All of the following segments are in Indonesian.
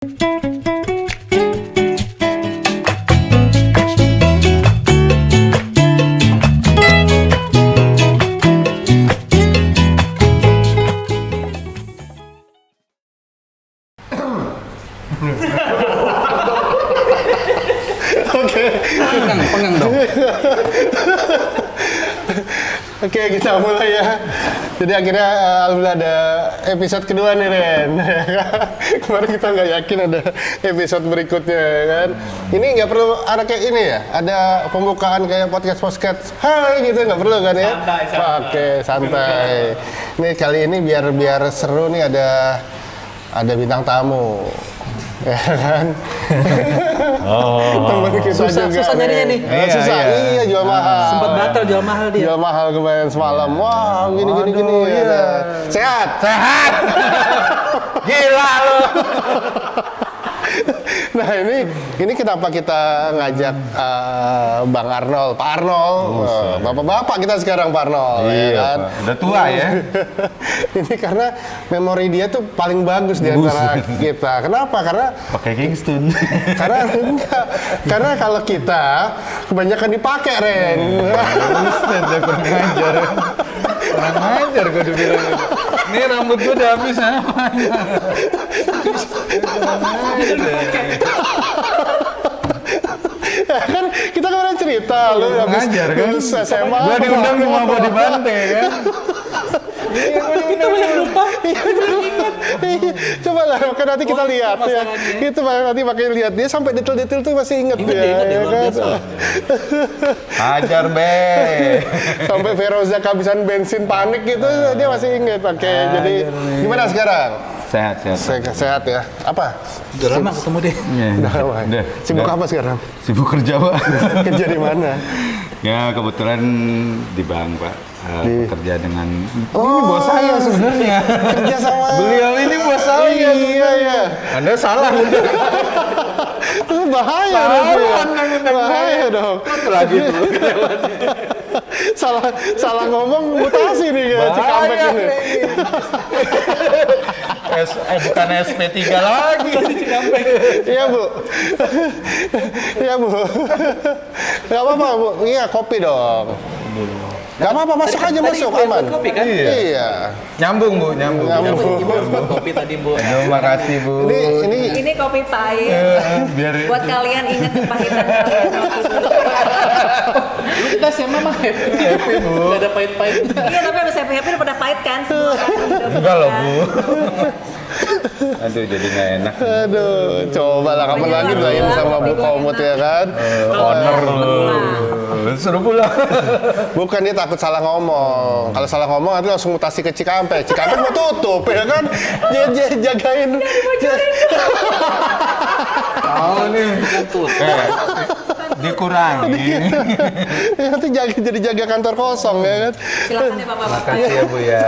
Pengang dong. Oke, kita mulai ya. Jadi akhirnya alhamdulillah ada episode kedua nih, Ren. Kemarin kita nggak yakin ada episode berikutnya, kan. Ini nggak perlu ada kayak ini ya? Ada pembukaan kayak podcast hai gitu, nggak perlu kan ya? Santai. Oke, santai. Nih kali ini biar seru nih, ada bintang tamu. Ya kan? Temen kita Susah nyarinya nih. Susah, iya jual mahal. Sempat batal jual mahal dia. Jual mahal kemarin semalam. Wah, gini. Iya. Sehat. Gila lu. Nah ini kenapa kita ngajak Bang Arnold, Pak Arnold, bapak-bapak kita sekarang Pak Arnold, iya, ya kan? Pak. Udah tua ya. Ini karena memori dia tuh paling bagus di antara kita. Kenapa? Karena Pakai Kingston. karena kalau kita kebanyakan dipakai, Ren. Buset, dia kurang ngajar. Kurang ngajar gue udah bilang gitu. Ini rambut gue udah habis namanya. Kan kita kemarin cerita lu habis Ngajar kan? lulus SMA. Gue diundang cuma buat dibantai kan. Iya, gue diundang lupa. Iya, coba lah, kan nanti kita lihat ya. Itu nanti pakai lihat dia sampai detail-detail tuh masih inget dia. Ya kan? Hajar be. Sampai Feroza kehabisan bensin panik gitu dia masih inget. Oke, jadi gimana sekarang? Sehat. Sehat ya. Apa? Udah lama ketemu deh. Udah. Sibuk apa sekarang? Sibuk kerja, Pak. Kerja di mana? Ya kebetulan di bank, Pak. Bekerja dengan ini bos saya sebenarnya. Kerja sama Beliau ini bos saya. Iya. Anda salah. Bahaya dong. Bahaya dong. Lagi tuh. salah ngomong mutasi nih ya Cikampek ini. Bukan SP3 lagi. Cikampek. Iya Bu. Iya Bu. Gak apa-apa Bu. Iya kopi dong. Gak apa-apa, masuk aja, masuk aman. Kopi kan? Iya. Nyambung Bu, nyambung. Ibu harus buat kopi tadi, Bu. Terima kasih Bu. Ini Ini kopi pahit. Biar Buat kalian ingat kepahitan kalian waktu dulu. Lu kita SMA mah happy, Bu. Gak ada pahit-pahit. Iya, tapi habis happy udah pada pahit kan semua kan. enggak loh Bu. Aduh jadi nggak enak. Aduh, coba lah kapan lagi bilangin sama Bu Komut ya kan. Owner lu. Suruh pulang. Bukan, dia takut salah ngomong. Kalau salah ngomong nanti langsung mutasi ke Cikampek. Cikampek mau tutup ya kan. Jagain. Oh nih. Dikurangi. Nanti jadi jaga kantor kosong ya kan. Silakan ya Bapak-bapak. Makasih ya Bu ya.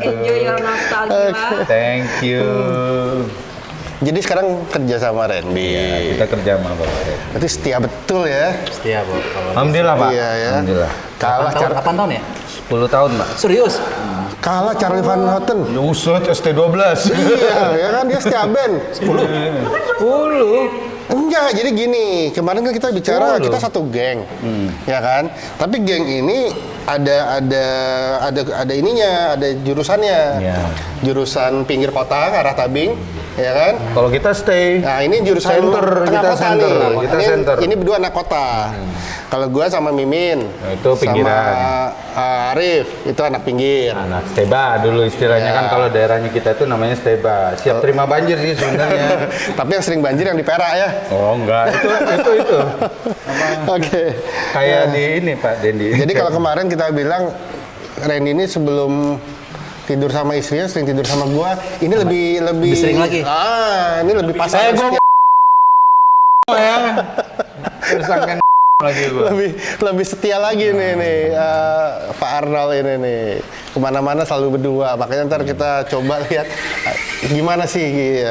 Aduh. Enjoy your nostalgia. Thank you. Jadi sekarang kerja sama Randy. Ya, kita kerja sama Bapak. Berarti setia betul ya. Setia, Bu. Alhamdulillah Pak. Iya ya. Alhamdulillah. Kalah 8 tahun ya? 10 tahun Pak. Serius? kalah Charlie Van Houten. Usut ST12. Iya, ya kan dia setia band. 10. Enggak, jadi gini, kemarin kan kita bicara kita satu geng, ya kan? Tapi geng ini ada ininya, ada jurusannya. Ya. Jurusan pinggir kota ke arah Tabing, ya kan? Kalau kita stay. Nah, ini jurusan Center, tengah kita kota center, nih. kita center. Ini berdua anak kota. Kalau gua sama Mimin, Nah, itu pinggiran. sama Arif, itu anak pinggir. Anak steba dulu istilahnya Ya. kan kalau daerahnya kita itu namanya steba. Siap terima banjir sih sebenarnya. Tapi yang sering banjir yang di Perak ya. Oh enggak, itu. Oke. Kayak di ini Pak Dendi. Jadi kalau kemarin kita bilang Randy ini sebelum tidur sama istrinya sering tidur sama gua, ini lebih sering lagi. Ini lebih pas. saya gua ya. Tersangka lagi gua. lebih setia lagi nih Pak Arnold ini nih, kemana-mana selalu berdua. Makanya ntar kita coba lihat gimana sih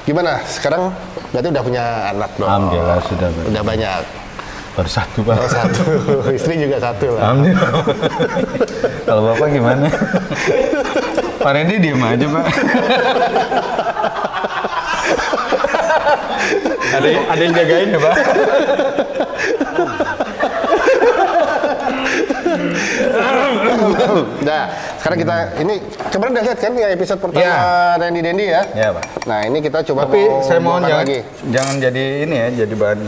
gimana sekarang. Berarti udah punya anak dong. Alhamdulillah sudah. Udah banyak. Baru satu Pak. Satu. Istri juga satu lah. Alhamdulillah. Kalau Bapak gimana? Pak Randy diem aja Pak. Ada yang jagain ya, Pak? Nah, sekarang kita ini kemarin udah lihat kan ya episode pertama Iya. Randy Dendi ya? Iya, Pak. Nah, ini kita coba Tapi saya mohon buka jangan jadi ini ya, jadi bahan.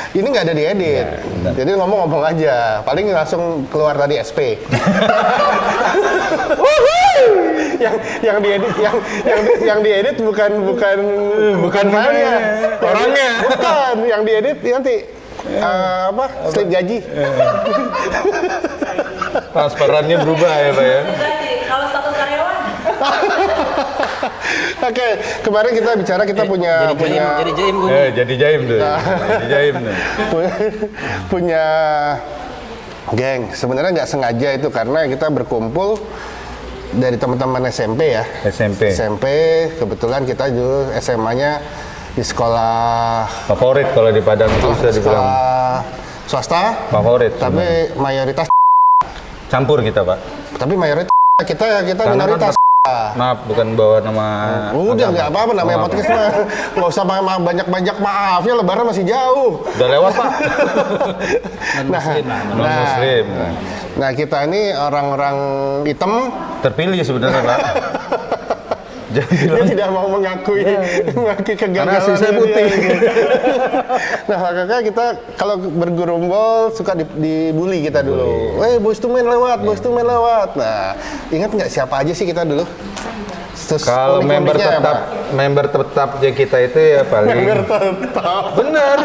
Ini nggak ada diedit. benar. Jadi ngomong-ngomong aja. Paling langsung keluar tadi SP. yang diedit yang diedit bukan filenya, Orangnya. bukan yang diedit nanti apa slip gaji. Transparannya berubah ya, Pak ya. Kalau status karyawan, Oke, kemarin kita bicara kita punya Jadi jaim gue. Jadi jaim tuh. Jadi jaim tuh. punya geng. Sebenarnya nggak sengaja itu karena kita berkumpul dari teman-teman SMP ya. SMP. SMP kebetulan kita dulu SMA-nya di sekolah Favorit kalau di Padang itu sudah dibilang swasta, favorit. tapi mayoritas Campur kita, Pak. tapi mayoritas kita Karena minoritas. Maaf, bukan bawa nama. Udah agama. nggak apa-apa namanya Oh, podcast mah nggak usah banyak-banyak maaf ya, lebaran masih jauh. Udah lewat, Pak. Non-muslim. Nah kita ini orang-orang hitam. Terpilih sebenarnya, Pak. Dia tidak mau mengakui kegagalan. Karena asli saya putih. Nah makanya kita kalau bergerombol suka dibully kita dulu. Boys to men lewat, boys to men lewat. Nah ingat nggak siapa aja sih kita dulu? Terus Kalau member tetapnya kita itu ya paling. Member tetap. Bener.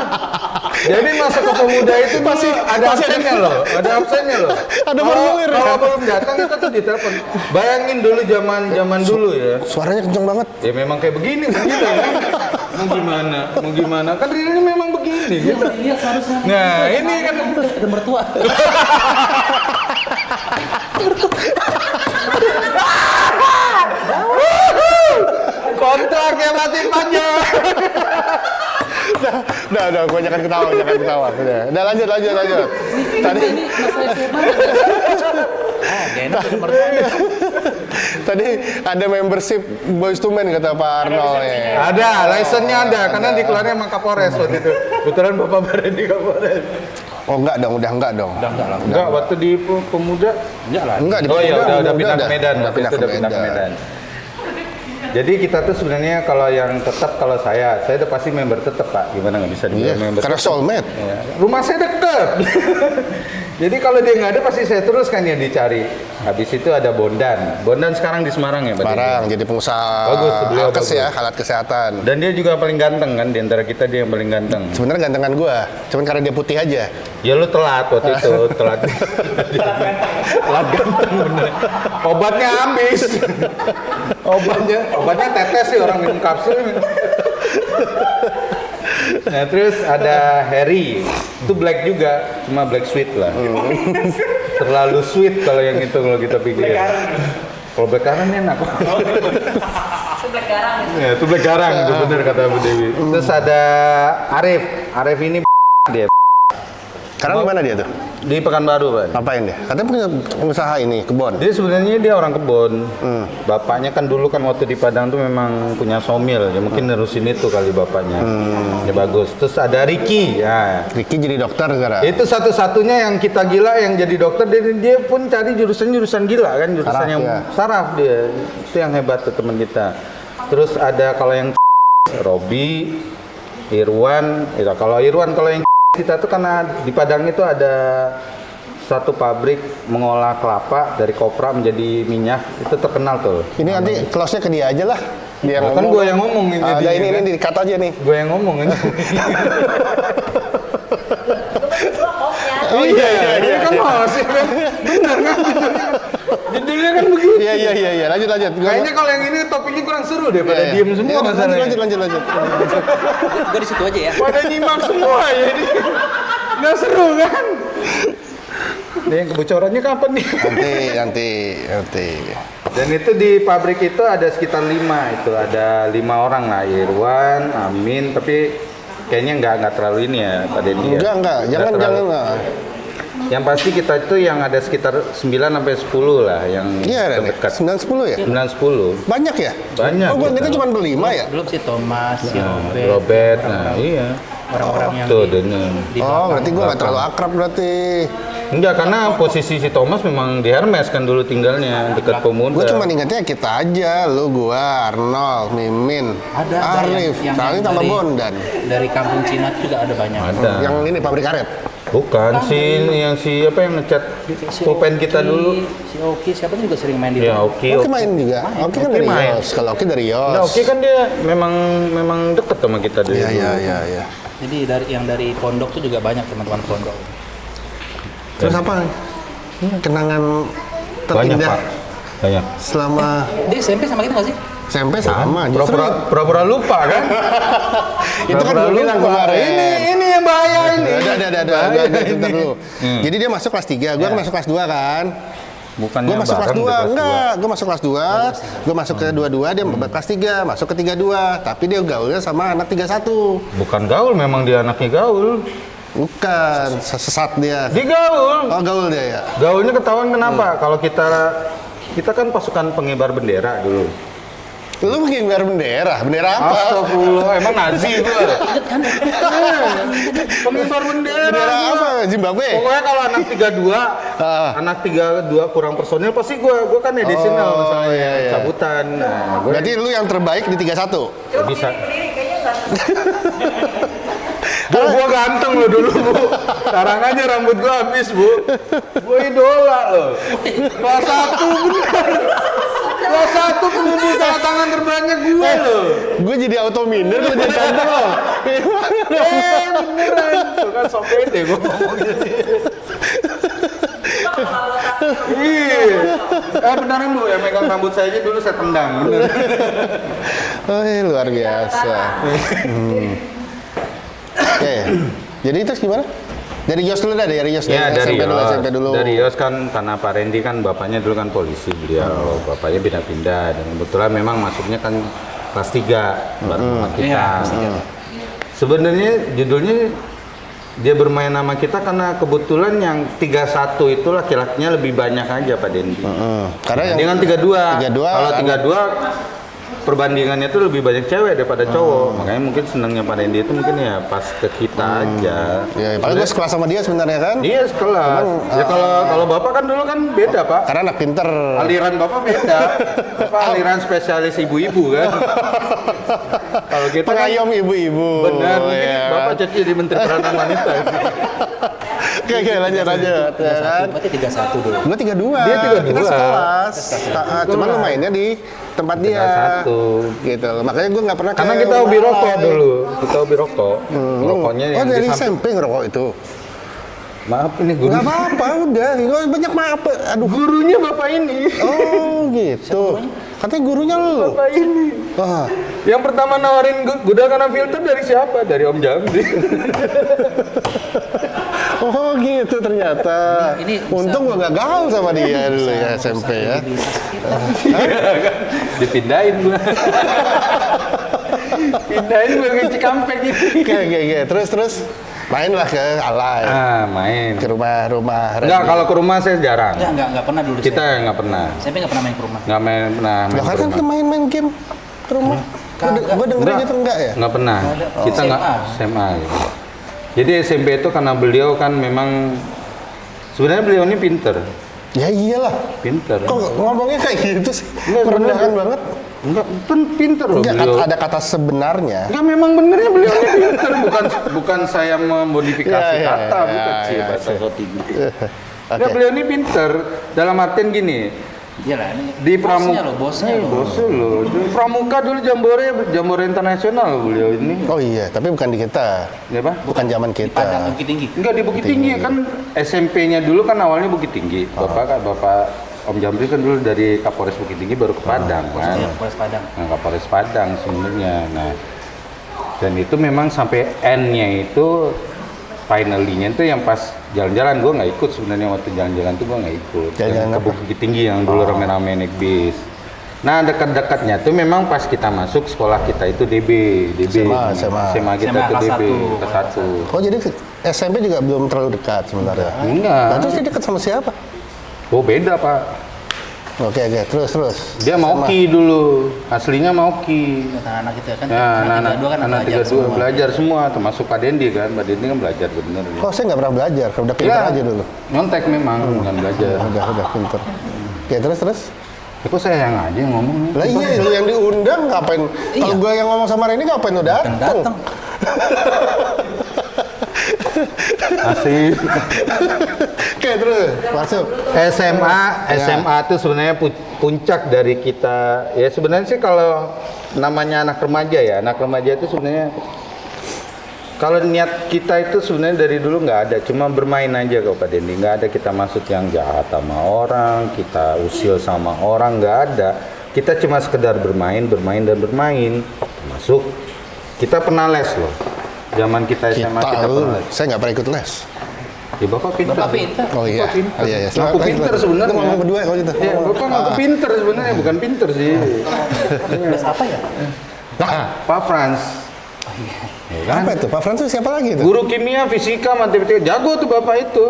Jadi masuk ke pemuda itu masih ada absennya loh, ada absennya loh. Ada formulir ya? Kalau belum datang kita tuh ditelepon. Bayangin dulu zaman dulu ya. Suaranya kenceng banget. Ya memang kayak begini begitu ya. Mau gimana? Kan realnya memang begini gitu. Iya seharusnya. Nah, ini kan Ada mertua. kontrak yang masih panjang. Udah, gue jangan ketawa. Udah lanjut. Tadi Ini masalah SMA. Gak enak ada mertua. Tadi ada membership Boys to Men kata Pak Arnold ya. Ada, license-nya ada karena dikeluarnya sama Kapolres waktu itu. Kebetulan Bapak Bare di Kapolres. Oh enggak dong, udah enggak dong. Enggak, waktu di pemuda. Enggak lah. Enggak di Oh iya, Pemuda, udah pindah ke Medan. Udah Waktu pindah itu ke udah pindah ke Medan. Medan. Jadi kita tuh sebenarnya kalau yang tetap kalau saya udah pasti member tetap, Pak. Gimana nggak bisa Iya, dibilang member karena tetap? soulmate. Ya. Rumah saya deket. Jadi kalau dia nggak ada pasti saya teruskan yang dicari. Habis itu ada Bondan. Bondan sekarang di Semarang ya, Pak? Semarang jadi pengusaha Bagus, beliau alkes bagus. ya, alat kesehatan. Dan dia juga paling ganteng kan di antara kita, dia yang paling ganteng. Sebenarnya gantengan gua, cuman karena dia putih aja. Ya lu telat waktu itu, telat. Telat ganteng bener. Obatnya habis. Obatnya tetes sih, orang minum kapsul. Nah terus ada Harry, itu black juga, cuma black sweet lah. Terlalu sweet kalau yang itu kalau kita pikir. Kalau black garang enak. itu black garang. Ya, itu black garang, itu bener kata Bu Dewi. Terus ada Arif ini dia. Sekarang di mana dia tuh? Di Pekanbaru, Pak. Ngapain dia? Katanya punya usaha ini, kebon. Dia sebenarnya dia orang kebon. Bapaknya kan dulu kan waktu di Padang tuh memang punya somil. Ya mungkin nerusin itu kali bapaknya. Ya bagus. Terus ada Ricky. Ya. Ricky jadi dokter sekarang. Itu satu-satunya yang kita gila yang jadi dokter. Dia pun cari jurusan gila kan, jurusan Saraf, yang ya. saraf dia. Itu yang hebat tuh teman kita. Terus ada kalau yang Robi, Irwan. Ya, kalau yang kita tuh karena di Padang itu ada satu pabrik mengolah kelapa dari kopra menjadi minyak, itu terkenal tuh. Ini nanti close-nya ke dia aja lah. Dia Nah, kan gue yang ngomong ini. Ada jadinya, ini kan? di-cut aja nih. Gue yang ngomong ini. Itu hostnya. Oh iya. Ini kan host ya kan. Bener kan? Judulnya kan begitu. Iya. Lanjut. Kayaknya kalau yang ini topiknya kurang seru deh pada Iya. diem semua Iya, masalahnya. Lanjut. Gue di situ aja ya. Pada nyimak semua ya. Nggak seru kan? Dia yang kebocorannya kapan nih? Nanti. Dan itu di pabrik itu ada sekitar 5 itu, ada 5 orang lah, Irwan, Amin, tapi kayaknya nggak terlalu ini ya Pak Denny ya. Enggak. Jangan. Yang pasti kita itu yang ada sekitar 9 sampai 10 lah yang Iya, Ren. terdekat. 9-10 ya? 9-10. Banyak ya? Banyak. Oh, kita cuma berlima ya? Belum si Thomas, si Nah, Robert. Robert, nah iya. Orang-orang yang Tuh, di dengan. Oh, berarti gue nggak terlalu akrab berarti. Enggak, karena posisi si Thomas memang di Hermes kan dulu tinggalnya dekat Pemuda. Gue cuma ingatnya kita aja, lu, gua, Arnold, Mimin, ada Arif, yang soalnya tambah dari- Bondan. Dari kampung Cina juga ada banyak. Ada. Yang ini pabrik karet. Bukan yang siapa yang ngecat Si pulpen Oki, kita dulu. Si Oki siapa juga sering main di Ya, situ. Oki. Oki main juga. Oki kan Oki dari main. Yos. Kalau Oki dari Yos. Nah, Oki kan dia memang deket sama kita dari Iya, dulu. iya, iya. Jadi dari pondok tuh juga banyak teman-teman pondok. Terus apa? Kenangan Banyak, terindah Pak. Banyak. selama Dia SMP sama kita nggak sih? SMP sama. Justru Pura-pura lupa kan? itu kan gue bilang Pura-pura lupa. kemarin. Ini yang bahaya ini. Ada cerita dulu. Jadi dia masuk kelas 3, gue masuk kelas 2 kan. Bukannya Gue masuk kelas bareng 2, di enggak. Gue masuk kelas 2, gue masuk ke 22, dia kelas 3, masuk ke 32. Tapi dia gaulnya sama anak 31. Bukan gaul, memang dia anaknya gaul. Bukan, sesat dia. Dia gaul. Oh, gaul dia ya? Gaulnya ketahuan kenapa? Kalau kita kan pasukan pengibar bendera dulu. Lu mengibar bendera? Bendera apa? Astagfirullah, emang Nazi gua. Pengibar bendera. Bendera gua. apa? Zimbabwe? Pokoknya kalau anak 32, anak 32 kurang personil pasti gua kan additional Oh, misalnya iya, iya. cabutan. Nah, gua Berarti lu yang terbaik di 31? bisa. Berdiri kayaknya nggak. Gua ganteng lo dulu, Bu. Sekarang aja rambut gua habis, Bu. Gua idola lo. Kelas 1 bener. Kelas 1 pengumpul tanda tangan terbanyak gua lo. Gue jadi auto minder, lu jadi ganteng loh. Beneran. Tuh kan sok pede gua ngomongnya. Iya. Beneran Bu, yang megang rambut saya aja dulu saya tendang. Bener. Oh, luar biasa. Oke, jadi itu gimana? Dari Yos dulu dah, dari Yos Ya dari SMP dulu, Yos. SMP dulu. Dari Yos kan karena Pak Randy kan bapaknya dulu kan polisi beliau, bapaknya pindah-pindah dan kebetulan memang masuknya kan kelas 3 bareng sama kita. Iya, kelas 3. Sebenarnya judulnya dia bermain nama kita karena kebetulan yang 31 itu laki-lakinya lebih banyak aja Pak Dendi. Karena yang Dengan 32. 32 Kalau kan- 32 perbandingannya tuh lebih banyak cewek daripada cowok. Makanya mungkin senangnya Pak Dendi itu mungkin ya pas ke kita aja. Ya, paling gue sekelas sama dia sebenarnya kan. Iya sekelas. Ya kalau bapak kan dulu kan beda Pak. Karena anak pinter. Aliran bapak beda. Bapak aliran spesialis ibu-ibu kan. Kalau kita kan Pengayom ibu-ibu. benar. Mungkin ya. bapak cocok jadi menteri peranan wanita. Oke, lanjut. Ya kan? Berarti 31 dulu. Gue 32. Dia 32. Kita sekelas. Cuman lu mainnya di tempat dia. 31. Gitu. Makanya gue nggak pernah Karena kayak kita hobi rumah rokok lain. dulu. Kita hobi rokok. Rokoknya Oh, yang dari di samping. SMP ngerokok itu? Maaf ini guru. Nggak apa-apa, udah. Gue banyak maaf. Aduh. Gurunya bapak ini. Oh, gitu. Katanya gurunya lu. Bapak ini. Wah. Yang pertama nawarin gudang karena filter dari siapa? Dari Om Jamdi. Oh, gitu ternyata. Ini bisa- Untung gue nggak gaul sama dia dulu ya SMP ya. Dipindahin gua. Pindahin gua ke Cikampek gitu. Oke. Terus mainlah ke Alay. Main. Ke rumah Enggak, kalau ke rumah saya jarang. Enggak pernah dulu. Kita nggak pernah. SMP nggak pernah main ke rumah. Nggak pernah main Bahkan ke kan rumah. kita main game ke rumah. Gue dengerin gitu enggak ya? Nggak pernah. Kita nggak SMA. Gitu. Jadi SMP itu karena beliau kan memang sebenarnya beliau ini pinter. Ya iyalah. Pinter. Kok ngomongnya kayak gitu sih? Enggak, Merendahkan sebenarnya. banget. Enggak, kan pinter loh Enggak, beliau. ada kata sebenarnya. Enggak, memang benernya beliau ini pinter, bukan saya memodifikasi Ya, kata, ya, bukan ya, sih ya, bahasa ya. so tinggi. Oke. Enggak, beliau ini pinter dalam artian gini. Iyalah, ini Di bosnya loh, bosnya loh. Bosnya loh. Di Pramuka dulu jambore internasional loh beliau ini. Oh iya, tapi bukan di kita. Ya Pak? Bukan zaman kita. Padang Bukit Tinggi. Enggak di Bukit Tinggi kan SMP-nya dulu kan awalnya Bukit Tinggi. Bapak Om Jamri kan dulu dari Kapolres Bukit Tinggi baru ke Padang kan. Iya, Polres Padang. Nah, Kapolres Padang sebenarnya. Nah, dan itu memang sampai N-nya itu finally-nya itu yang pas jalan-jalan gue nggak ikut sebenarnya waktu jalan-jalan tuh gue nggak ikut. Jalan-jalan Yang ke apa? Bukit Tinggi yang dulu rame-rame naik bis. Nah dekat-dekatnya tuh memang pas kita masuk sekolah kita itu DB SMA. SMA kita SMA tuh kelas DB satu. ke 1. Oh jadi SMP juga belum terlalu dekat sebenarnya. Enggak. Nah, terus dia dekat sama siapa? Oh beda Pak. Oke, terus. Dia Mauki dulu, aslinya Mauki. Anak-anak gitu ya kan. Ya, anak-anak kan anak belajar 32 semua. belajar semua, termasuk Pak Dendi kan. Pak Dendi kan belajar bener. Kok saya nggak pernah belajar, udah pintar aja dulu. Nyontek memang, bukan belajar. Udah pintar. Oke, terus. Ya, kok saya yang aja yang ngomong nih? Lah iya, lu yang diundang ngapain? Kalau gua yang ngomong sama Reni ngapain lu datang? Datang. Asik. Oke, terus masuk. SMA itu sebenarnya puncak dari kita. Ya sebenarnya sih kalau namanya anak remaja ya, anak remaja itu sebenarnya kalau niat kita itu sebenarnya dari dulu nggak ada, cuma bermain aja kok Pak Dendi. Nggak ada kita maksud yang jahat sama orang, kita usil sama orang, nggak ada. Kita cuma sekedar bermain. Termasuk kita pernah les loh. Zaman kita SMA kita pernah les. Saya nggak pernah ikut les. Ya Bapak pintar. Bapak pintar. Oh iya. Pintar. Iya. Ngaku pintar sebenarnya. Kita ngomong berdua kalau gitu. Ya, Bapak ngaku pintar sebenarnya, bukan pintar sih. Les apa ya? Pak Frans. Ya kan? Apa itu? Pak Frans itu siapa lagi itu? Guru kimia, fisika, matematika, jago tuh Bapak itu.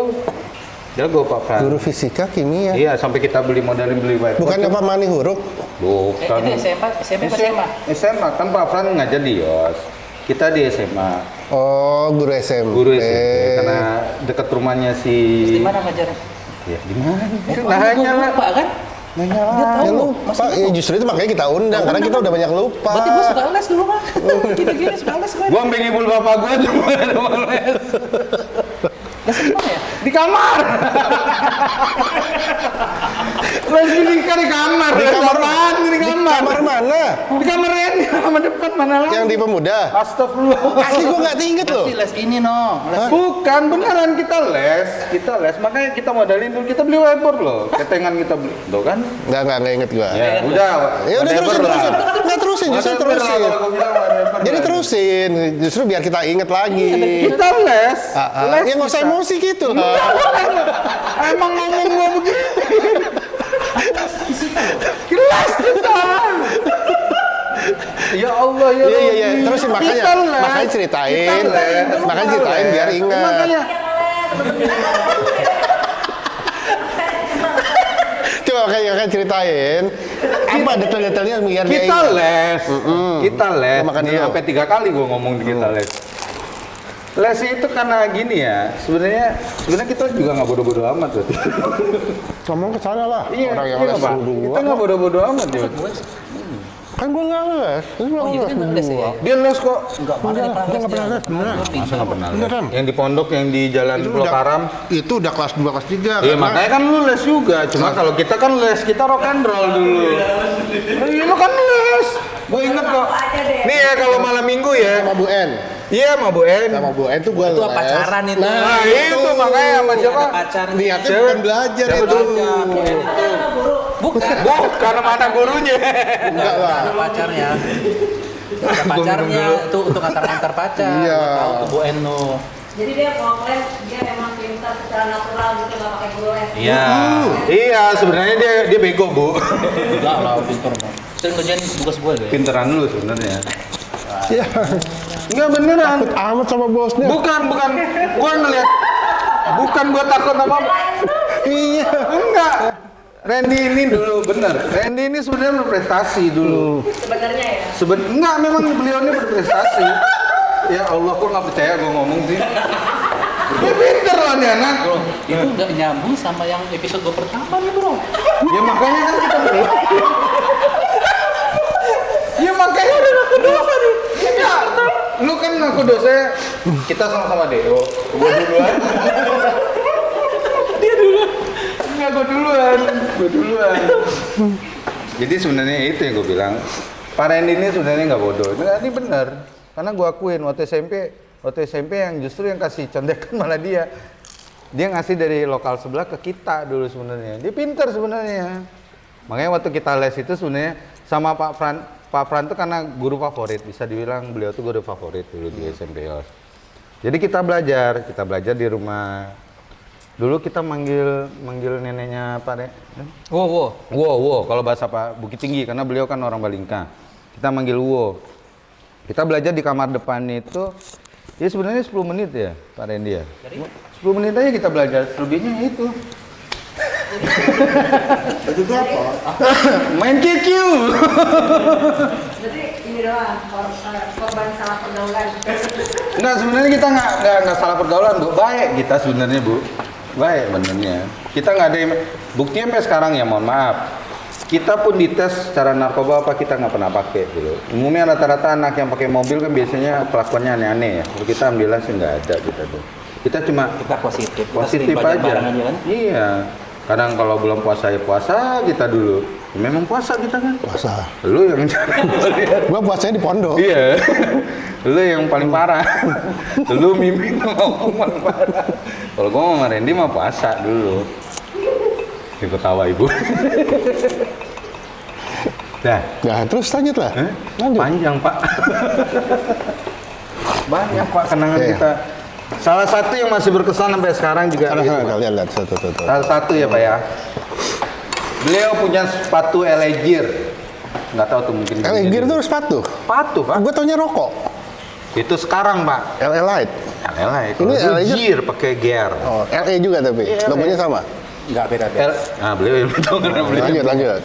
Jago Pak Frans. Guru fisika, kimia. Iya, sampai kita beli whiteboard. Bukannya Pak Mani Huruf? Bukan. Ini SMP apa SMA? SMA kan Pak Frans ngajar di Yos. Kita di SMA. Oh, guru SMP. Guru SMP karena dekat rumahnya si. Di mana ngajarnya? Ya di mana? Nah, Nanya lah. lupa kan? Nanya Dia lah. tahu. Ya lupa, ya justru itu makanya kita undang karena kita udah banyak lupa. Berarti gua suka les dulu kan? Gini-gini suka les kan? Gua sampai ngibul bapak gua cuma les. Les di mana ya? Di kamar. Les fisika di kamar. Di kamar apaan? Di kamar. Kamar mana? Di kamar Reni, kamar depan mana lagi? Yang di Pemuda. Astagfirullah. Asli gua nggak inget loh. Tapi les ini no. Les Bukan, beneran kita les. Makanya kita modalin dulu, kita beli whiteboard loh. Ketengan kita beli. Tuh kan? Nggak inget gua. Ya, udah. Ya udah whatever terusin. lah. Nggak terusin, justru Whatever lah, terusin. kalau gua bilang whatever Jadi lah. terusin, justru biar kita inget lagi. Kita les. Les Ya nggak usah kita. emosi gitu loh. Emang ngomong gua begitu. Kelas kita. Ya Allah ya. Iya. Terusin Kita makanya les. ceritain. Kita les. Makanya ceritain biar ingat. Makanya Coba makanya ceritain. Apa detail-detailnya biar dia kita ingat. les. Kita les. Makan Ini dulu. sampai 3 kali gua ngomong di kita les. Les itu karena gini ya. Sebenarnya kita juga nggak bodoh-bodoh amat tuh. Ngomong ke sana lah. Iya, Orang yang iya les Pak. dulu. Kita nggak bodoh-bodoh amat ya. Kan gua nggak les. Oh iya kan les ya? Dia les kok. Enggak, mana dia pernah les dia? beneran. Masa nggak pernah les? Beneran. Yang di pondok, yang di Jalan Pulau Karam. Itu udah kelas 2, kelas 3. Iya makanya kan lu les juga. Cuma kalau kita kan les, kita rock and roll dulu. Iya lu kan les. Gue inget kok. Nih ya kalau malam minggu ya. sama Bu En. Iya sama Bu En. Sama Bu En tuh gua Itu les. pacaran itu. Nah itu makanya sama siapa? Ada pacar Niatnya Cewek. bukan belajar Siapa itu. tuh? Bukan. Karena mana gurunya. Enggak lah. Ada pacarnya. Ada pacarnya itu untuk antar pacar. Iya. Gua tahu tuh Bu Eno. Jadi dia kalau les dia emang pintar secara natural gitu nggak pakai guru les. Iya. Iya sebenarnya dia bego Bu. Enggak lah, pintar mah. Sering ngerjain tugas gue deh. Pinteran lu sebenarnya. Iya. Enggak beneran. Amat sama bosnya. Bukan. Gua ngeliat. Bukan gua takut sama. Iya. Enggak. Randy ini dulu bener. Randy ini sebenarnya berprestasi dulu. Sebenarnya ya. Enggak, memang beliau ini berprestasi. Ya Allah, kok nggak percaya gue ngomong sih? Dia pinter loh nih anak. Bro, itu nggak nyambung sama yang episode gue pertama nih bro. Ya makanya kan kita belum. Ya makanya udah ngaku dosa nih. Enggak, lu kan ngaku dosa. Kita sama-sama Deo. Gue duluan. Dia duluan. Enggak, gue duluan. Jadi sebenarnya itu yang gue bilang. Pak Randy ini sebenarnya nggak bodoh. Ini benar. Karena gue akuin waktu SMP yang justru yang kasih contekan malah dia ngasih dari lokal sebelah ke kita dulu sebenarnya. Dia pintar sebenarnya. Makanya waktu kita les itu sebenarnya sama Pak Fran tuh karena guru favorit, bisa dibilang beliau tuh guru favorit dulu di SMP Yos. Jadi kita belajar di rumah. Dulu kita manggil neneknya Pak Re. Wo, kalau bahasa Pak Bukit Tinggi karena beliau kan orang Balingka. Kita manggil Wo. Kita belajar di kamar depan itu Ya sebenarnya 10 menit ya, Pak Randy ya. 10 menit aja kita belajar, selebihnya itu. Itu apa? Main QQ. Jadi ini doang korban salah pergaulan. Enggak, sebenarnya kita nggak salah pergaulan, Bu. Baik kita sebenarnya, Bu. Baik benernya. Kita nggak ada yang, buktinya sampai sekarang ya, mohon maaf. Kita pun dites secara narkoba apa kita nggak pernah pakai gitu. Umumnya rata-rata anak yang pakai mobil kan biasanya kelakuannya aneh-aneh ya. Kalau kita alhamdulillah sih nggak ada kita tuh. Kita cuma Kita positif. Kita positif sering belajar aja. bareng kan? Iya. Kadang kalau belum puasa ya puasa kita dulu. Ya, memang puasa kita kan. Puasa. Lu yang Gua puasanya di pondok. iya. Lu yang paling parah. Lu mimpi ngomong paling parah. Kalau gua sama Randy mah puasa dulu. Ibu ketawa ibu. Dah. Nah, terus lanjut lah. Lanjut. Panjang Pak. Banyak Pak kenangan Iya. kita. Salah satu yang masih berkesan sampai sekarang juga. Sana itu, sana Pak. kalian lihat satu. Salah satu ya Pak ya. Beliau punya sepatu LA Gear. Nggak tahu tuh mungkin. LA Gear itu sepatu. sepatu Pak. Gue taunya rokok. Itu sekarang Pak. LA Light. LA. Ini LA Gear pakai gear. Oh, LA juga tapi. Logonya sama. Enggak beda-beda. Nah beliau yang tahu karena beliau. Lanjut.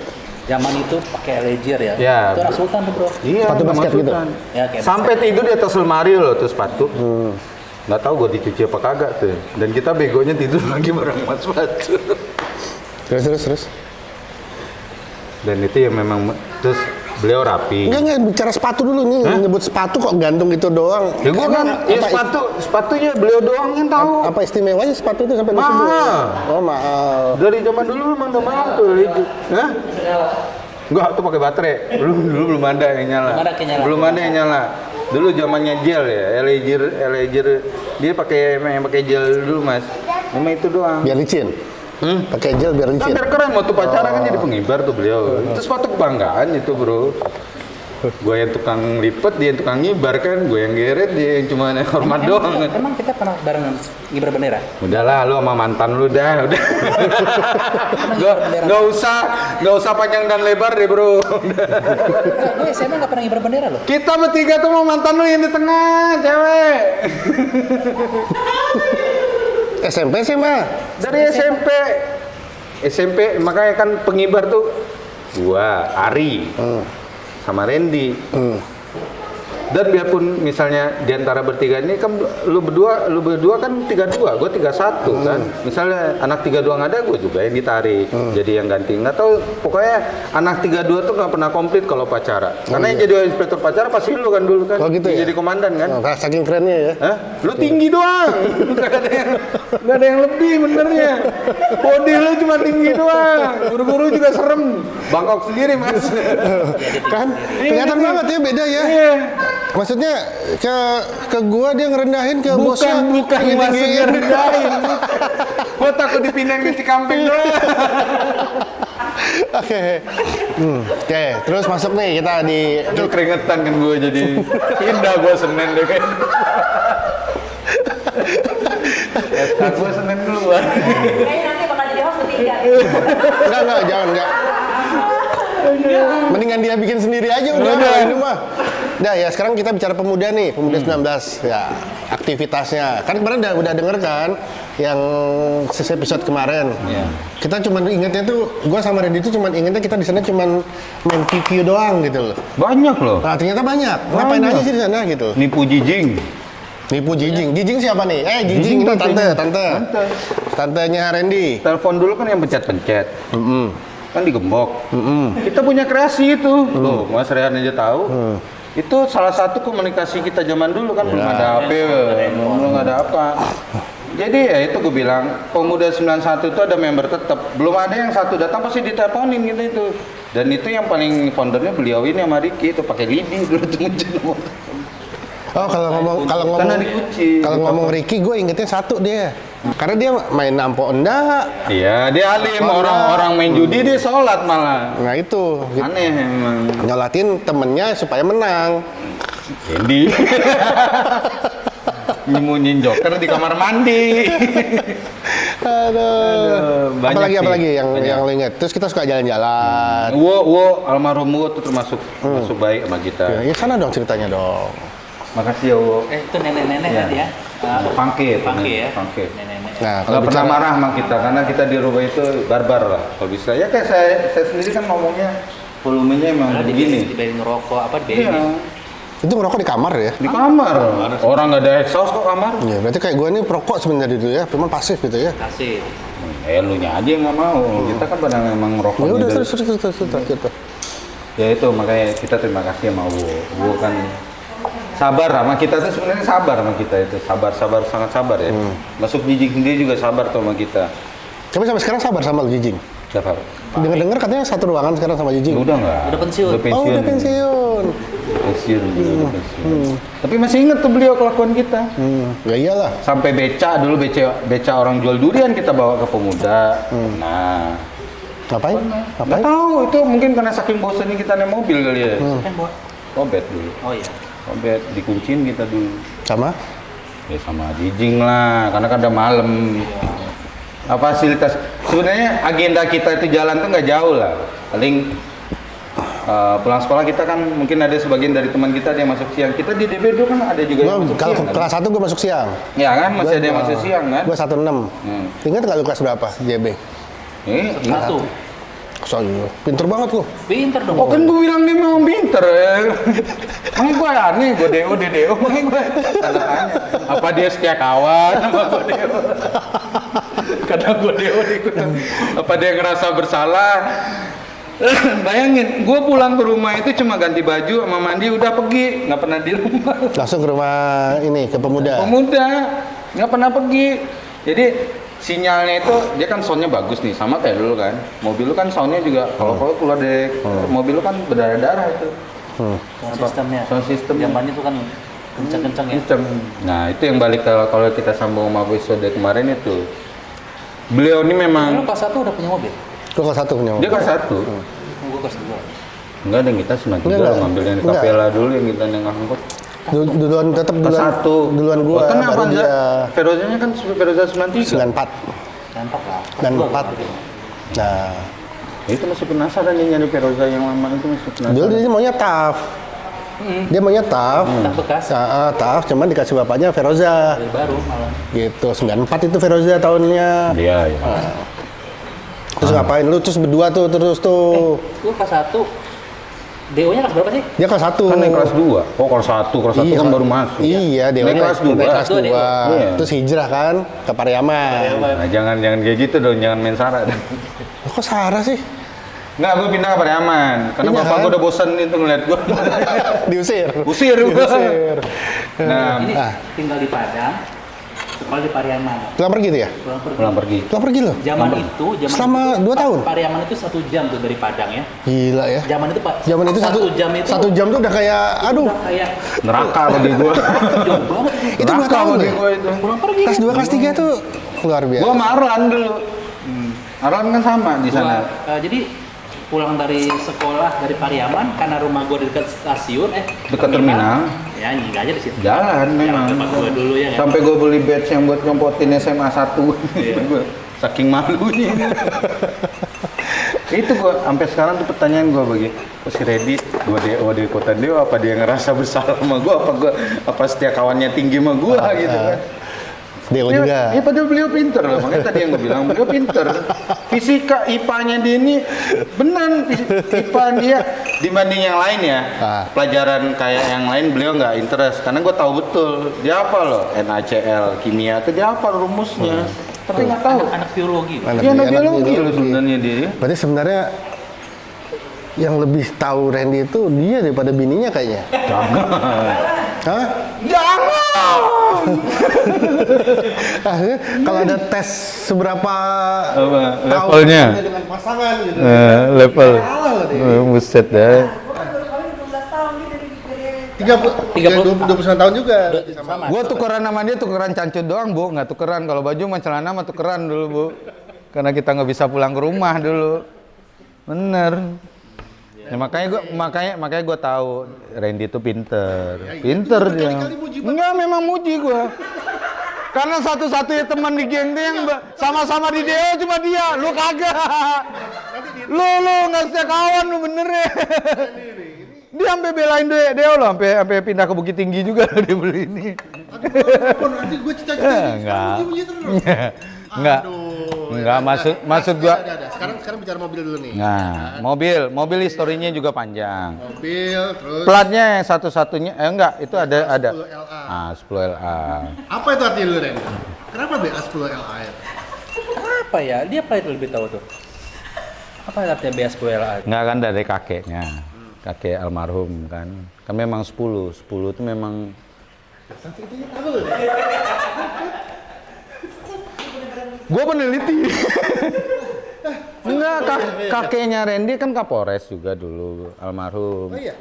Zaman itu pakai Ledger ya. Ya. Itu anak sultan tuh, Bro. Iya. Sepatu nama basket gitu? Sultan. Ya, kayak Sampai tidur di atas lemari loh tuh sepatu. Nggak tahu gue dicuci apa kagak tuh. Dan kita begonya tidur lagi bareng mas sepatu. Terus. Dan itu yang memang terus beliau rapi. Enggak bicara sepatu dulu nih. Nyebut sepatu kok gantung gitu doang. Ya gua kan, ya sepatunya beliau doang yang tahu. Apa istimewanya sepatu itu sampai Mahal. disebut? Oh, mahal. Dari zaman dulu memang udah mahal tuh. Hah? Enggak, tuh pakai baterai. Belum ada yang nyala. Belum ada yang nyala. Dulu zamannya gel ya, Eleger dia pakai gel dulu mas. Memang itu doang. Biar licin. Pakai gel biar licin. Biar keren, waktu pacaran kan jadi pengibar tuh beliau. Itu sepatu kebanggaan itu bro. Gue yang tukang lipet, dia yang tukang ngibar kan. Gue yang geret, dia yang cuma hormat doang. Emang kita pernah barengan ngibar bendera? Udahlah, lu sama mantan lu dah. Udah. Nggak usah panjang dan lebar deh bro. Enggak, gue SMA nggak pernah ngibar bendera loh. Kita bertiga tuh mau mantan lu yang di tengah, cewek. SMP sih mah. Dari SMP makanya kan pengibar tuh gua, Ari, sama Randy. Dan biarpun misalnya di antara bertiga ini kan lu berdua kan 32, gua 31 kan. Misalnya anak 32 nggak ada, gua juga yang ditarik. Jadi yang ganti. Nggak tahu, pokoknya anak 32 tuh nggak pernah komplit kalau pacaran. Karena yang jadi inspektur pacaran pasti lu kan dulu kan. Oh, gitu Yang ya? jadi komandan kan. Oh, saking kerennya ya. Hah? Lu tinggi doang. Nggak ada yang lebih benernya. Body lu cuma tinggi doang. Guru-guru juga serem. Bangkok sendiri mas. Kan kelihatan banget ya beda ya. Iya. Maksudnya ke gua dia ngerendahin ke bosnya. Bukan maksudnya rendahin. Gua takut dipindahin ke Cikampek doang. Oke. Oke, terus masuk nih kita di Itu keringetan kan gua jadi pindah gua Senin deh kan. SK gua Senin duluan. Kayaknya nanti bakal jadi host bertiga. enggak, jangan enggak. Mendingan dia bikin sendiri aja udah ini mah. Nah ya sekarang kita bicara pemuda nih, pemuda 19 ya aktivitasnya. Kan kemarin udah denger kan yang sesi episode kemarin. Iya. Kita cuma ingetnya tuh, gua sama Randy tuh cuma ingetnya kita di sana cuma main QQ doang gitu loh. Banyak loh. Nah ternyata banyak. Ngapain Banyak. aja sih di sana gitu? Nipu jijing. Nipu Jijing. Jijing siapa nih? Jijing Jijing ini tantenya. Tantenya Randy. Telepon dulu kan yang pencet-pencet. Kan digembok. Mm-mm. Kita punya kreasi itu. Tuh, Mas Rehan aja tahu. Itu salah satu komunikasi kita zaman dulu kan belum ada HP, belum ada apa. Jadi ya itu gue bilang, pemuda 91 itu ada member tetap. Belum ada yang satu datang pasti diteleponin gitu itu. Dan itu yang paling foundernya beliau ini sama Ricky itu pakai lidi dulu tuh muncul. Oh Karena dikunci. kalau ngomong Ricky gue ingetnya satu dia. Karena dia main nampo enggak. Iya, dia alim, orang main judi dia sholat malah. Nah itu Aneh emang. nyolatin temennya supaya menang. Candy. Nyemunyin joker di kamar mandi. Aduh. Banyak sih. Apalagi yang Banyak. lo inget. Terus kita suka jalan-jalan. Almarhum Wo tuh termasuk baik sama kita. Ya sana dong ceritanya dong. Makasih ya, Wo. Itu nenek-nenek Iya. tadi ya. Pangke ya. Pangke. Nenek-nenek. Nah, Nggak pernah marah sama kita karena kita di rumah itu barbar lah kalau bisa. Ya kayak saya sendiri kan ngomongnya volumenya emang Karena begini. dibayarin ngerokok apa Iya. dibayarin. itu ngerokok di kamar ya? Di kamar. Orang nggak ada exhaust kok kamar. Iya, berarti kayak gue nih perokok sebenarnya itu ya, cuman pasif gitu ya. Kasih. Lu nya aja yang nggak mau. Kita kan pada memang Ya rokoknya. udah dari- terus gitu. Ya itu makanya kita terima kasih sama Wo. Wo kan sabar sama kita tuh sebenarnya sabar sama kita itu. Sabar sangat sabar ya. Masuk Jijing sendiri juga sabar tuh sama kita. Tapi sampai sekarang sabar sama lu Jijing. Sabar. Dengar-dengar katanya satu ruangan sekarang sama Jijing. Udah nggak? Udah pensiun. Oh, udah pensiun. Pensiun juga udah pensiun. Tapi masih inget tuh beliau kelakuan kita. Ya iyalah. Sampai dulu beca orang jual durian kita bawa ke pemuda. Nah, Ngapain? nggak tahu itu mungkin karena saking bosannya kita naik mobil kali ya. Kan buat. Obet dulu. Oh iya. Obet dikuncin kita dulu. Sama? Ya sama Jijing lah, karena kan udah malam. Fasilitas sebenarnya agenda kita itu jalan tuh nggak jauh lah. Paling pulang sekolah kita kan mungkin ada sebagian dari teman kita yang masuk siang. Kita di DB dulu kan ada juga yang masuk Kalau siang. Kan? kelas 1 gue masuk siang. Ya kan masih ada yang masuk siang kan. Gue 16. Ingat nggak lu kelas berapa? JB. Satu. Soalnya pinter banget lu. Pinter dong. Oh kan gue bilang dia memang pinter ya. Makanya gue aneh, gue DO. Makanya gue tanya, apa dia setia kawan sama gue DO? Karena gue DO ikutan. Apa dia ngerasa bersalah? Bayangin, gue pulang ke rumah itu cuma ganti baju sama mandi udah pergi, nggak pernah di rumah. Langsung ke rumah ini, ke pemuda. Pemuda, nggak pernah pergi. Jadi sinyalnya itu dia kan soundnya bagus nih, sama kayak dulu kan. Mobil lu kan soundnya juga kalau keluar dari mobil lu kan berdarah-darah itu. Sound sistemnya. Sound system. Zamannya tuh kan kencang-kencang ya. Kenceng. Nah itu yang balik kalau kita sambung sama episode kemarin itu. Beliau ini Lu memang kelas 1 udah punya mobil? Gue kelas 1 punya mobil. dia kelas 1. Gue kelas 2. Enggak ada kita 93 Enggak. lo ngambil dari Enggak. Capella dulu yang kita yang angkut. Duluan tetap Kelas 1. duluan gua. Kan baru Avanza, dia Ferozanya kan Feroza 93. 94. Nampak lah. 94. Nah, Ya, itu masih penasaran nih nyari Feroza yang lama itu masih penasaran. dulu dia maunya TAF. Dia maunya TAF. Tak bekas. TAF cuman dikasih bapaknya Feroza. Dari baru malah. Gitu, 94 itu Feroza tahunnya. Iya, iya. Terus ngapain lu terus berdua tuh terus tuh? Gue kelas 1. DO-nya kelas berapa sih? Dia kelas 1. Kan naik kelas 2. Oh, kelas 1 kan baru masuk. Iya, dia naik kelas 2. Naik kelas 2. Iya. Terus hijrah kan ke Pariaman. Nah, jangan kayak gitu dong, jangan main Sarah. Kok Sarah sih? Enggak, gue pindah ke Pariaman. Karena Iya, bapak kan? gue udah bosan itu ngeliat gue. Diusir. Usir gue. Diusir. Nah, Ini tinggal di Padang, sekolah di Pariaman. Pulang pergi tuh ya? pulang pergi. Pulang pergi loh? Zaman itu, Selama 2 tahun? Pariaman itu 1 jam tuh dari Padang ya. Gila ya. Zaman itu Pak. Zaman itu 1 jam tuh udah kayak aduh. udah kayak Neraka bagi gue. jauh banget. Itu 2 Neraka tahun bagi ya? gue itu. Pulang pergi. Kelas 2 kelas 3 tuh luar biasa. Gue sama Arlan dulu. Arlan kan sama di sana. Jadi pulang dari sekolah dari Pariaman karena rumah gue dekat stasiun Dekat terminal. Ya nyinggah aja di situ. Jalan memang. Tempat gue dulu ya kan. Sampai gue beli badge yang buat nyompotin SMA 1. Iya. Gua saking malunya. Itu gue sampai sekarang tuh pertanyaan gue bagi si Reddy, gue DO di Kota Dewa, apa dia ngerasa bersalah sama gue, apa setia kawannya tinggi sama gue gitu kan. Deo juga. Iya, padahal beliau pinter loh. Makanya tadi yang gue bilang, beliau pinter. Fisika IPA-nya dia ini benar. IPA dia dibanding yang lain ya. Pelajaran kayak yang lain beliau nggak interest. Karena gue tahu betul. Dia apa loh? NaCl, kimia. Itu dia apa rumusnya. Tapi nggak tahu. Anak biologi. Dia anak biologi loh sebenarnya dia. Berarti sebenarnya yang lebih tahu Randy itu dia daripada bininya kayaknya. Hah? Jangan! Kalau ada tes seberapa tahu levelnya? dengan pasangan gitu. Level. Kalah loh dia. Buset dah. 29 tahun juga. Sama. Gua tukeran sama dia tukeran cancut doang, Bu. Nggak tukeran. Kalau baju sama celana mah tukeran dulu, Bu. Karena kita nggak bisa pulang ke rumah dulu. Bener. Ya, makanya gua tahu Randy itu pinter. Pinter dia. Enggak, memang muji gua. Karena satu-satunya teman di geng dia yang sama-sama di DO cuma dia. Lu kagak. Lu nggak setia kawan lu bener ya. Dia sampai belain Deo loh, sampai pindah ke Bukit Tinggi juga loh dia beli ini. Nanti gue cita-cita Enggak. Enggak, maksud gua. Sekarang bicara mobil dulu nih. Nah, mobil historinya juga panjang. Mobil terus Platnya yang satu-satunya enggak, itu ada. 10LA. Ah, 10LA. Apa itu artinya dulu, Ren? Kenapa BA10LA ya? Apa ya? Dia apa itu lebih tahu tuh? Apa artinya BA10LA? Enggak kan dari kakeknya. Kakek almarhum kan. Kan memang 10 itu memang Gua peneliti. Enggak, kakeknya Randy kan Kapolres juga dulu, almarhum. Oh iya.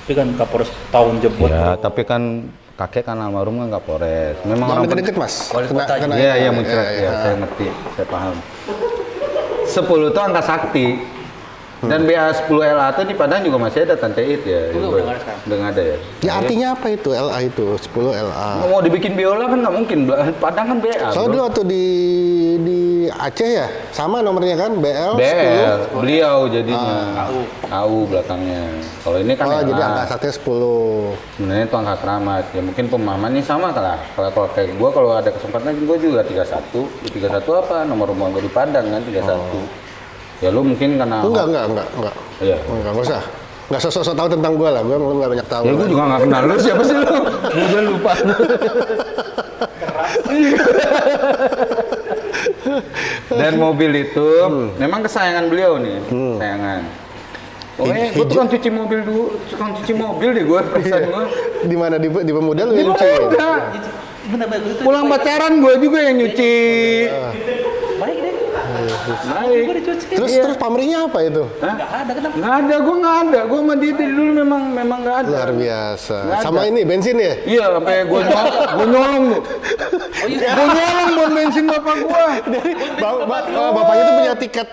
Tapi kan Kapolres tahun jebot. Ya, tapi kan kakek kan almarhum kan Kapolres. Memang Jangan orang deket-deket, Mas. Wali kota juga. Iya, iya muncrat ya, saya ngerti, saya paham. 10 itu angka sakti. Dan BA10LA itu di Padang juga masih ada Tante It ya. Udah nggak ada sekarang. Udah nggak ada ya. Ya artinya apa itu LA itu? 10LA. Mau dibikin biola kan nggak mungkin. Padang kan BA. Soalnya dulu bro. waktu di Aceh ya, sama nomornya kan BL 10. Beliau jadinya. AU belakangnya. Kalau ini kan Oh, LA. jadi angka sakti 10. Sebenarnya itu angka keramat. Ya mungkin pemahamannya sama lah. Kalau kayak gua kalau ada kesempatan gua juga 31. Di 31 apa? Nomor rumah gua di Padang kan 31. Ya lu mungkin karena Enggak. Iya. Enggak usah. Enggak sosok tahu tentang gua lah, gua enggak banyak tahu. Ya gua juga nggak kenal lu siapa sih lu? Gua udah lupa. Dan mobil itu memang kesayangan beliau nih, kesayangan. Pokoknya gua tukang cuci mobil dulu, tukang cuci mobil deh gua perasaan gua. Di mana di pemuda lu Di yang cuci? Pemuda. Bener-bener itu. Pulang pacaran gua juga yang nyuci. Baik deh. Baik. Gue dicuci. Terus pamrihnya apa itu? Hah? Nggak ada kenapa? Nggak ada, gua nggak ada. Gua sama dia dari dulu memang nggak ada. Luar biasa. Nggak ada. Sama ini bensin ya? Iya, sampai gua nyolong tuh. Oh iya. Gua nyolong buat bensin bapak gua. Bapaknya tuh punya tiket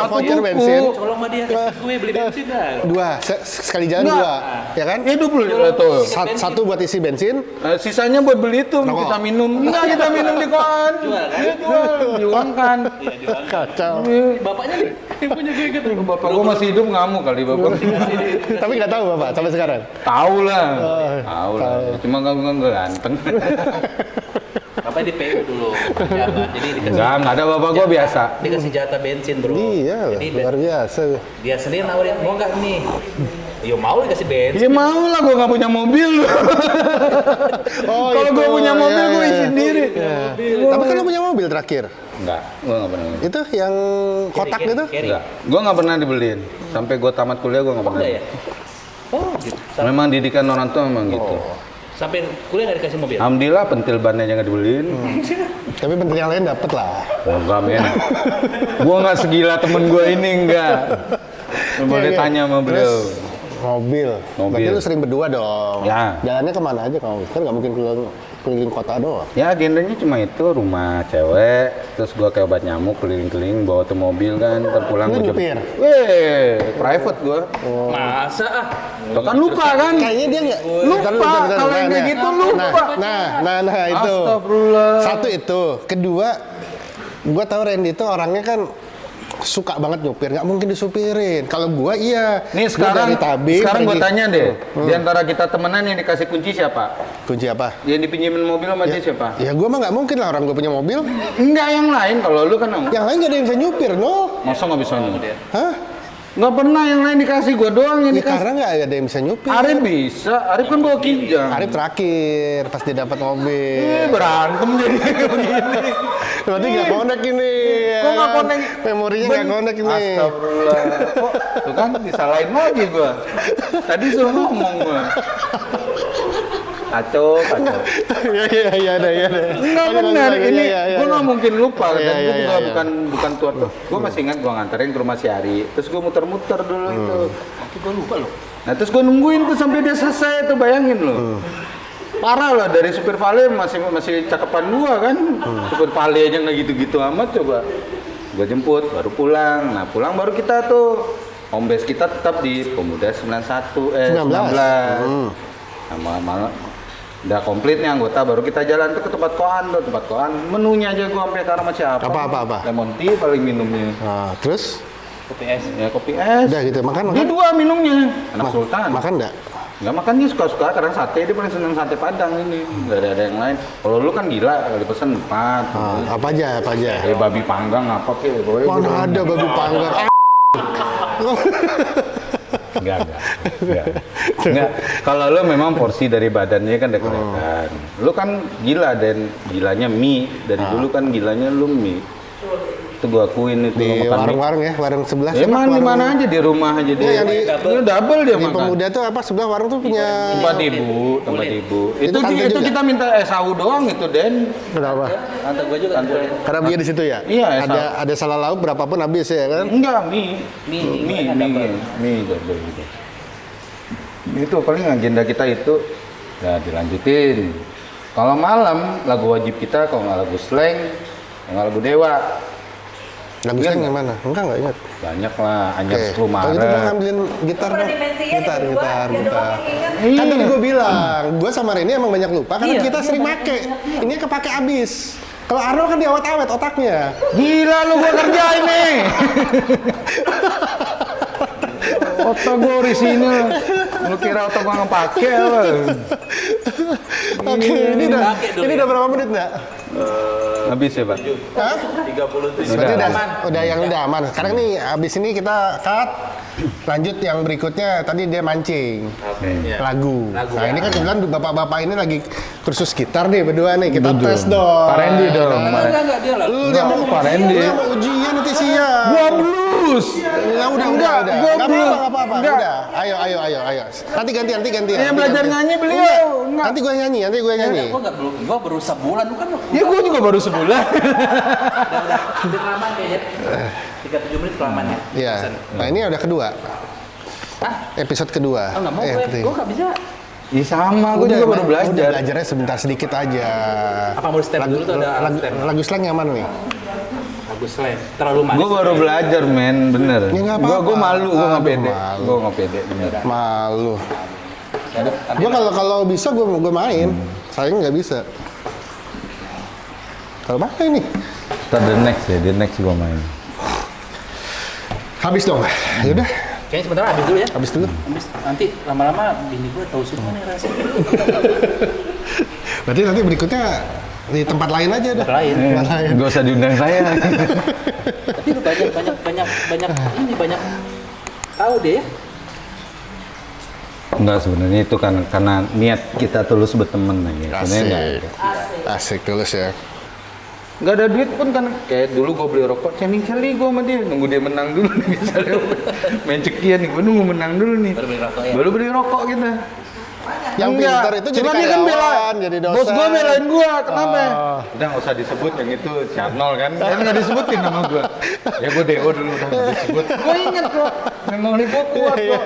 voucher buku. bensin. Colong sama dia kasih gue beli bensin dah. Dua, sekali jalan Enggak. dua, ya kan? Hidup lu ya tuh. Satu buat isi bensin, Sisanya buat beli itu Rokok. kita minum. Enggak, kita minum di koan. Jual kan? Iya, jual, diuangkan. Iya, diulang. kacau. Bapaknya nih, yang punya gue gitu. Bapak gua masih hidup ngamuk kali bapak. Tapi nggak tahu bapak sampai sekarang. Tahu lah. Oh, Tahu lah. Cuma nggak ganteng. Bapak di PU dulu. Jabat. Jadi dikasih Enggak ada bapak gua biasa. dikasih jatah bensin, Bro. Iya, Jadi luar biasa. dia sendiri nawarin, mau nggak nih? Yo mau dikasih bensin. Ya mau lah, gua nggak punya mobil. Oh, Kalau itu. gua punya mobil Iya, gua iya. isi sendiri. Tapi kan lu punya mobil terakhir. Enggak, gua nggak pernah. Itu yang kotak Carry, itu? carry. Enggak, gua nggak pernah dibeliin. Sampai gua tamat kuliah gua nggak Oh, pernah. enggak ya? Oh, gitu. Memang didikan orang tua memang gitu. Sampai kuliah nggak dikasih mobil? Alhamdulillah pentil bannya aja nggak dibeliin. Tapi pentil yang lain dapet lah. Oh, enggak men. Gua nggak segila temen gua ini enggak. Boleh Iya. tanya sama beliau. Mobil. Mobil. Berarti lu sering berdua dong. Ya. Jalannya kemana aja kalau kan nggak mungkin keliling kota doang. Ya agendanya cuma itu, rumah cewek, terus gua kayak obat nyamuk keliling-keliling bawa tuh mobil kan, terpulang Lu gua nyupir? private gua. Masa ah? Lo kan lupa kan? Kayaknya dia nggak. Lupa, kalau yang kayak gitu lupa. Nah itu. Astagfirullah. Satu itu. Kedua, gua tahu Randy itu orangnya kan suka banget nyupir, nggak mungkin disupirin. Kalau gua iya. Nih Gua sekarang, dari Tabib sekarang gua pergi- tanya deh, di antara kita temenan yang dikasih kunci siapa? Kunci apa? Yang dipinjemin mobil sama dia siapa? Ya gua mah nggak mungkin lah orang gua punya mobil. Enggak, yang lain. Kalau lu kan Yang lain nggak ada yang bisa nyupir, no? masa nggak bisa nyupir? Hah? Nggak pernah, yang lain dikasih, gua doang yang Ya dikasih. karena nggak ada yang bisa nyupir. Arif bisa, Arif kan bawa kijang. Arif terakhir pas dia dapat mobil. Berantem jadi begini. Berarti nggak connect ini. Kok nggak connect? Memorinya nggak connect ini. Astagfirullah. Kok tuh kan disalahin lagi gua. Tadi suruh ngomong gua. Kacau. Iya ada. Enggak benar, ini gua nggak mungkin lupa Iya, dan iya, gua juga iya. bukan tuan. Gua masih ingat gua nganterin ke rumah si Ari. Terus gua muter-muter dulu itu. Tapi gue lupa loh. Nah terus gua nungguin tuh sampai dia selesai tuh, bayangin loh. Parah lah, dari supir Vale masih cakepan gua kan. Supir Vale aja nggak gitu-gitu amat, coba. Gua jemput, baru pulang. Nah pulang baru kita tuh home base kita tetap di Pemuda 19. Malam udah komplit nih anggota, baru kita jalan tuh ke tempat koan. Menunya aja gua sampai sekarang masih apa? Apa? Lemon tea paling minumnya. Nah, terus Kopi es. Ya kopi es. Udah gitu, makan. Dia 2 minumnya. Anak Sultan. Makan enggak? Nggak makan dia suka-suka, kadang sate, dia paling seneng sate Padang ini. Nggak ada yang lain. Kalau lu kan gila, kalau pesen 4. Apa aja? Babi panggang apa kek. Mana ada babi panggang? Enggak. Kalau lu memang porsi dari badannya kan udah kelihatan. Lu kan gila dan gilanya mie. Dari dulu kan gilanya lu mie. Itu gua akuin itu Di lu makan mie. warung-warung ya, warung sebelah. Emang di warung- mana aja di rumah aja dia. yang di- Lu double dia Di makan. Pemuda tuh apa sebelah warung tuh punya Tempat ibu. Itu tante juga? Kita minta sawu doang itu, Den. berapa? Tante gue juga tante. Karena belinya di situ ya. Iya, Ada salah lauk berapapun habis ya kan. Enggak, mie double gitu. Itu paling agenda kita itu ya dilanjutin. Kalau malam lagu wajib kita kalau nggak lagu slang, nggak lagu Dewa. Lagu Ingat slang nggak? yang mana? Enggak ingat. Banyak lah, Anyar Oke. 10 Kalau gitu gue Maret. ngambilin gitar Kalau dong. dimensinya Gitar. dia doang yang ingat. Kan tadi gue bilang, gue sama Reni emang banyak lupa karena Iya, kita sering make. Ini kepake abis. Kalau Arnold kan diawet-awet otaknya. Gila lu gua kerjain nih. Otak gua orisinil. Lu kira otak gua ngepake apa? Oke, Pakai dulu ini ya. udah berapa menit enggak? Habis ya, Pak? Hah? 37. Berarti udah yang udah aman. Sekarang nih abis ini kita cut. Lanjut yang berikutnya tadi dia mancing. Iya. Lagu. Lagu, Nah ya. ini kan kebetulan bapak-bapak ini lagi kursus gitar nih berdua nih. Kita tes dong. Pak Randy dong. Enggak dia lah. Lu Enggak, dia mau Pak Randy. Lu mau ujian nanti siang. Gua blues. Ya udah Enggak, udah. gua Nggak belum. apa-apa. Enggak. Udah. Ayo. Nanti ganti. Yang belajar nyanyi beliau. Enggak. Nanti gue nyanyi. Gue enggak belum. Gue baru sebulan lu kan. Ya gua juga baru sebulan. Udah kelamaan kayaknya. 37 menit kelamaan ya. Iya. Nah ini udah kedua. Hah? Episode kedua. Oh, enggak mau gue. ketiga. Gue enggak bisa. Ya sama, gua juga baru Udah belajar. belajarnya sebentar sedikit aja. Apa mau step dulu tuh ada step. Lagu slang yang mana nih? Lagu slang. Terlalu manis. Gua baru belajar, men, bener. Ya, nggak Gua apa-apa. malu, gua nggak Aduh, pede. malu. Gua nggak pede, bener. Malu. Gue kalau bisa gue main. Sayang nggak bisa. Kalau mana ini? Ntar the next gua main. Habis dong. Yaudah, Kayaknya sebentar habis dulu ya. habis dulu. Habis nanti lama-lama bini gue tahu semua nih rasanya. Berarti nanti berikutnya di tempat lain aja dah. Tempat lain. Tempat lain. Gak usah diundang saya. Tapi lu banyak tahu deh ya. Enggak, sebenarnya itu kan karena niat kita tulus berteman aja. Sebenarnya enggak. Asik tulus ya. Enggak ada duit pun kan kayak dulu gua beli rokok cending kali gua sama dia nunggu dia menang dulu nih misalnya main cekian nih gua nunggu menang dulu nih. Baru beli rokok ya. Baru beli rokok kita. Yang Enggak. pintar itu jadi Cuma dia kan karyawan, jadi dosen. Bos gua belain gua, kenapa? Oh. Udah nggak usah disebut yang itu si Arnold kan. Kan nggak disebutin nama gua. Ya gua DO dulu udah nggak disebut. Gua inget kok. Memang lipo kuat kok.